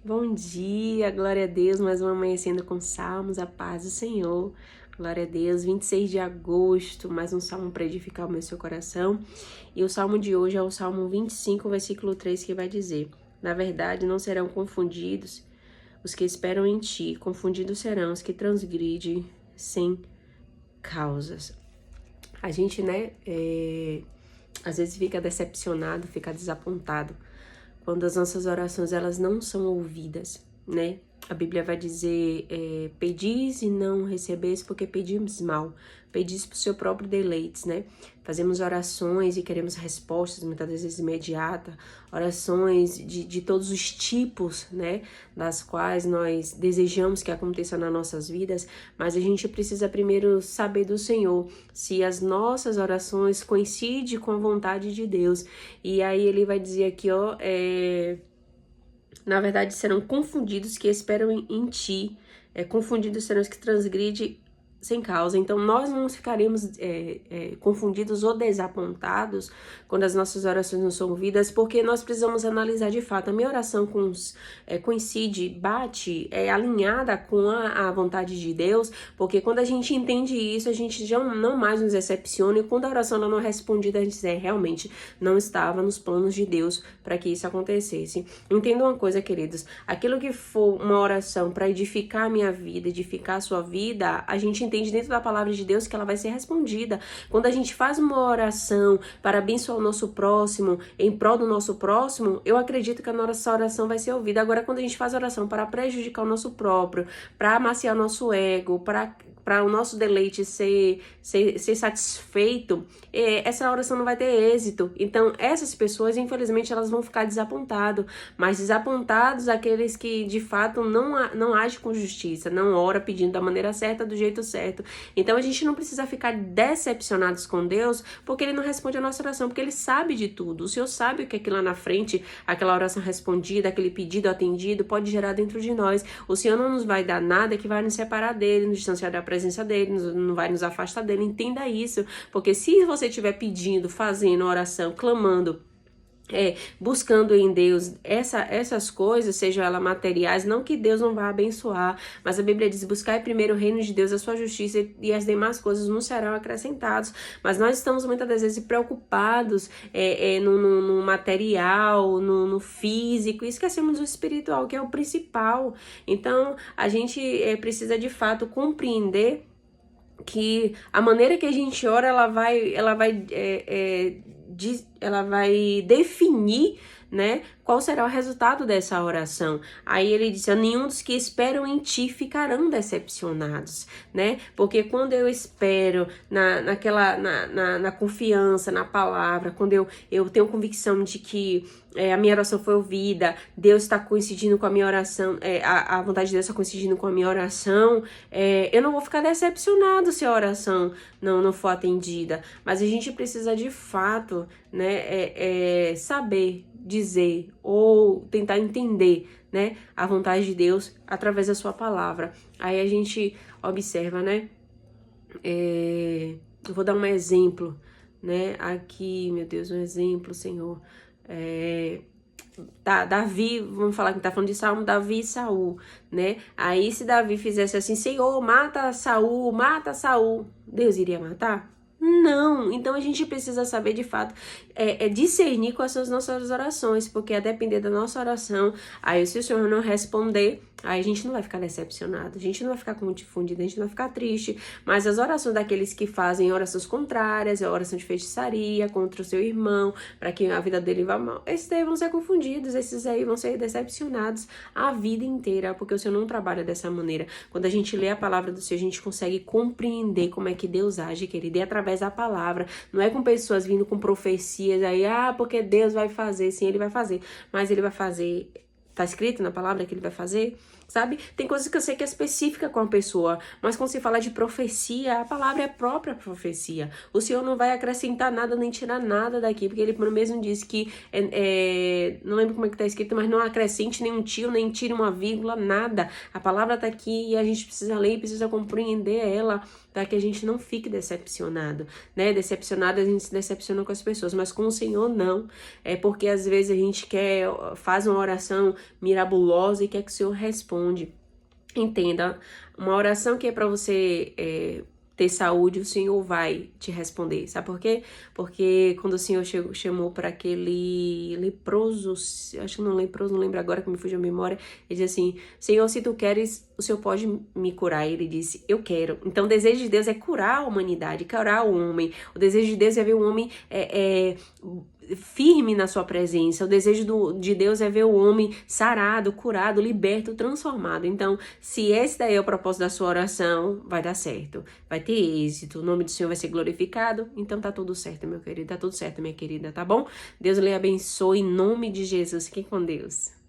Bom dia, glória a Deus, mais uma amanhecendo com salmos, a paz do Senhor, glória a Deus, 26 de agosto, mais um salmo para edificar o meu seu coração, e o salmo de hoje é o salmo 25, versículo 3, que vai dizer: na verdade não serão confundidos os que esperam em ti, confundidos serão os que transgridem sem causas. A gente, às vezes fica decepcionado, fica desapontado, quando as nossas orações elas não são ouvidas, né? A Bíblia vai dizer, pedis e não recebeis porque pedimos mal, pedis para o seu próprio deleite, né? Fazemos orações e queremos respostas, muitas vezes imediatas, orações de todos os tipos, né? Das quais nós desejamos que aconteça nas nossas vidas, mas a gente precisa primeiro saber do Senhor se as nossas orações coincidem com a vontade de Deus. E aí ele vai dizer aqui, na verdade serão confundidos que esperam em ti, confundidos serão os que transgridem sem causa. Então nós não ficaremos confundidos ou desapontados quando as nossas orações não são ouvidas, porque nós precisamos analisar de fato, a minha oração coincide, bate, é alinhada com a vontade de Deus, porque quando a gente entende isso, a gente já não mais nos decepciona, e quando a oração não é respondida, a gente diz, realmente não estava nos planos de Deus para que isso acontecesse. Entenda uma coisa, queridos, aquilo que for uma oração para edificar a minha vida, edificar a sua vida, a gente entende dentro da palavra de Deus que ela vai ser respondida. Quando a gente faz uma oração para abençoar o nosso próximo, em prol do nosso próximo, eu acredito que a nossa oração vai ser ouvida. Agora, quando a gente faz oração para prejudicar o nosso próprio, para amaciar o nosso ego, para o nosso deleite ser satisfeito, essa oração não vai ter êxito. Então, essas pessoas, infelizmente, elas vão ficar desapontadas, mas desapontados aqueles que, de fato, não agem com justiça, não ora pedindo da maneira certa, do jeito certo. Então, a gente não precisa ficar decepcionados com Deus, porque Ele não responde a nossa oração, porque Ele sabe de tudo. O Senhor sabe o que aqui lá na frente, aquela oração respondida, aquele pedido atendido, pode gerar dentro de nós. O Senhor não nos vai dar nada que vai nos separar dEle, nos distanciar da presença dEle, não vai nos afastar dEle. Entenda isso, porque se você estiver pedindo, fazendo oração, clamando, buscando em Deus essas coisas, sejam elas materiais, não que Deus não vá abençoar, mas a Bíblia diz, buscai primeiro o reino de Deus, a sua justiça, e as demais coisas não serão acrescentadas. Mas nós estamos muitas das vezes preocupados no material, no físico, e esquecemos do espiritual, que é o principal. Então a gente precisa de fato compreender que a maneira que a gente ora, ela vai definir, né, qual será o resultado dessa oração. Aí ele disse, nenhum dos que esperam em ti ficarão decepcionados, né, porque quando eu espero na confiança, na palavra, quando eu tenho convicção de que a minha oração foi ouvida, Deus está coincidindo com a minha oração, a vontade de Deus está coincidindo com a minha oração, eu não vou ficar decepcionado se a oração não for atendida. Mas a gente precisa de fato, né, saber dizer ou tentar entender, né, a vontade de Deus através da sua palavra. Aí a gente observa, né, eu vou dar um exemplo, né, aqui, meu Deus, um exemplo, Senhor, Davi, vamos falar que tá falando de Salmo, Davi e Saul, né? Aí se Davi fizesse assim, Senhor, mata Saul, Deus iria matar? Não, então a gente precisa saber de fato, discernir quais são as nossas orações, porque a depender da nossa oração, aí se o Senhor não responder, aí a gente não vai ficar decepcionado, a gente não vai ficar confundido, a gente não vai ficar triste, mas as orações daqueles que fazem orações contrárias, a oração de feitiçaria contra o seu irmão, para que a vida dele vá mal, esses aí vão ser confundidos, esses aí vão ser decepcionados a vida inteira, porque o Senhor não trabalha dessa maneira. Quando a gente lê a palavra do Senhor, a gente consegue compreender como é que Deus age, querido, e através da palavra, não é com pessoas vindo com profecias aí, porque Deus vai fazer, sim, Ele vai fazer, mas Ele vai fazer, tá escrito na palavra que Ele vai fazer, sabe? Tem coisas que eu sei que é específica com a pessoa, mas quando se fala de profecia, a palavra é a própria profecia. O Senhor não vai acrescentar nada, nem tirar nada daqui, porque Ele mesmo disse que, não lembro como é que tá escrito, mas não acrescente nem um tio, nem tire uma vírgula, nada. A palavra tá aqui e a gente precisa ler, precisa compreender ela, para que a gente não fique decepcionado, né? Decepcionado, a gente se decepciona com as pessoas, mas com o Senhor não. É porque às vezes a gente faz uma oração mirabulosa e quer que o Senhor responde. Entenda, uma oração que é para você ter saúde, o Senhor vai te responder. Sabe por quê? Porque quando o Senhor chamou para aquele leproso, acho que não leproso, não lembro agora que me fugiu a memória, ele disse assim: Senhor, se tu queres, o Senhor pode me curar. E ele disse: eu quero. Então o desejo de Deus é curar a humanidade, curar o homem. O desejo de Deus é ver o homem firme na sua presença. O desejo de Deus é ver o homem sarado, curado, liberto, transformado. Então, se esse daí é o propósito da sua oração, vai dar certo, vai ter êxito, o nome do Senhor vai ser glorificado. Então tá tudo certo, meu querido, tá tudo certo, minha querida, tá bom? Deus lhe abençoe em nome de Jesus. Fiquem com Deus.